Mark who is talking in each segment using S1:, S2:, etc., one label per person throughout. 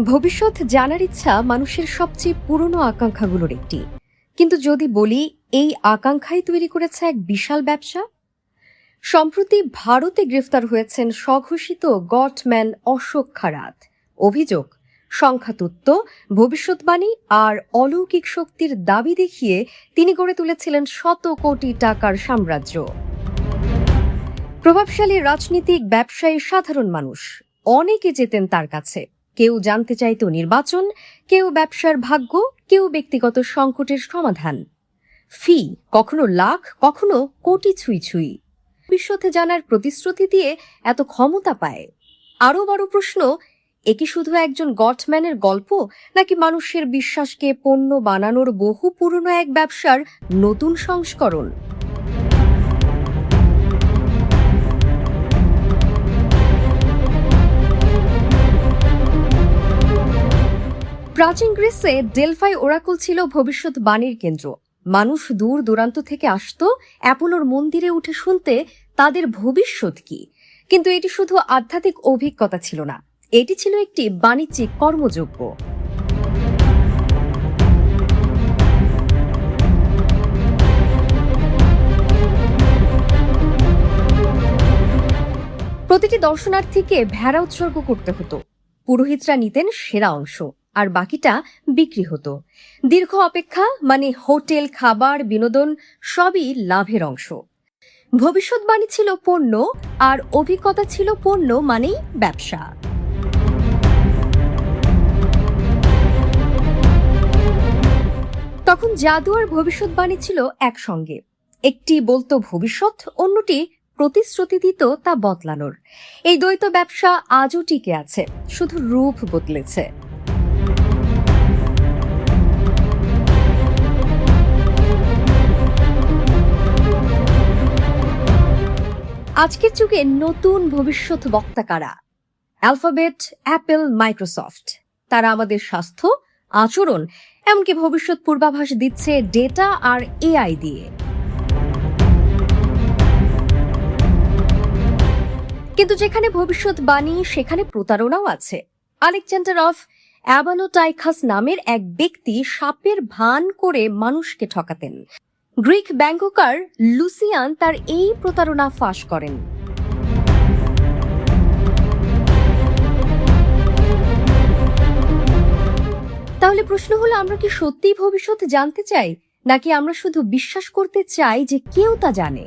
S1: ভবিষ্যৎ জানার ইচ্ছা মানুষের সবচেয়ে পুরনো আকাঙ্ক্ষাগুলোর একটি। কিন্তু যদি বলি এই আকাঙ্ক্ষাই তৈরি করেছে এক বিশাল ব্যবসা। সম্প্রতি ভারতে গ্রেফতার হয়েছেন স্বঘোষিত গটম্যান অশোক খারাত। অভিযোগ, সংখ্যাতত্ত্ব, ভবিষ্যৎবাণী আর অলৌকিক শক্তির দাবি দেখিয়ে তিনি গড়ে তুলেছিলেন শত কোটি টাকার সাম্রাজ্য। প্রভাবশালী রাজনীতিক, ব্যবসায়ী, সাধারণ মানুষ অনেকে যেতেন তার কাছে। কেউ জানতে চাইত নির্বাচন, কেউ ব্যবসার ভাগ্য, কেউ ব্যক্তিগত সংকটের সমাধান। ফি কখনো লাখ, কখনো কোটি ছুঁই ছুঁই। ভবিষ্যতে জানার প্রতিশ্রুতি দিয়ে এত ক্ষমতা পায়। আরও বড় প্রশ্ন, এ কি শুধু একজন গটম্যানের গল্প, নাকি মানুষের বিশ্বাসকে পণ্য বানানোর বহু পুরনো এক ব্যবসার নতুন সংস্করণ? প্রাচীন গ্রিসে ডেলফাই ওরাকল ছিল ভবিষ্যৎবাণীর কেন্দ্র। মানুষ দূর দূরান্ত থেকে আসতো অ্যাপোলোর মন্দিরে উঠে শুনতে তাদের ভবিষ্যৎ কি। কিন্তু এটি শুধু আধ্যাত্মিক অভিজ্ঞতা ছিল না, এটি ছিল একটি বাণিজ্যিক কর্মযোগ্য। প্রতিটি দর্শনার্থীকে ভেড়া উৎসর্গ করতে হতো। পুরোহিতরা নিতেন সেরা অংশ, আর বাকিটা বিক্রি হতো। দীর্ঘ অপেক্ষা মানে হোটেল, খাবার, বিনোদন সবই লাভের অংশ। ভবিষ্যৎবাণী ছিল পণ্য, আর অভিজ্ঞতা ছিল পণ্য মানেই ব্যবসা। তখন জাদু আর ভবিষ্যৎবাণী ছিল একসঙ্গে। একটি বলতো ভবিষ্যৎ, অন্যটি প্রতিশ্রুতি দিত তা বদলানোর। এই দ্বৈত ব্যবসা আজও টিকে আছে, শুধু রূপ বদলেছে। আজকের যুগে নতুন ভবিষ্যৎ বক্তা কারা? Alphabet, Apple, Microsoft. তারা আমাদের স্বাস্থ্য, আচরণ, এমনকি ভবিষ্যৎ পূর্বাভাস দিচ্ছে ডেটা আর এআই দিয়ে। কিন্তু যেখানে ভবিষ্যৎবাণী, সেখানে প্রতারণাও আছে। আলেকজান্ডার অফ অ্যাবানোটাইখাস নামের এক ব্যক্তি সাপের ভান করে মানুষকে ঠকাতেন। গ্রিক ব্যাংককার লুসিয়ান তার এই প্রতারণা ফাঁস করেন। তাহলে প্রশ্ন হলো, আমরা কি সত্যিই ভবিষ্যৎ জানতে চাই, নাকি আমরা শুধু বিশ্বাস করতে চাই যে কেউ তা জানে?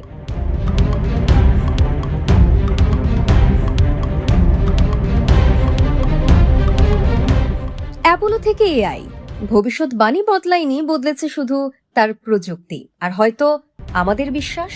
S1: অ্যাপোলো থেকে এআই, ভবিষ্যৎবাণী বদলায়নি, বদলেছে শুধু তার প্রযুক্তি আর হয়তো আমাদের বিশ্বাস।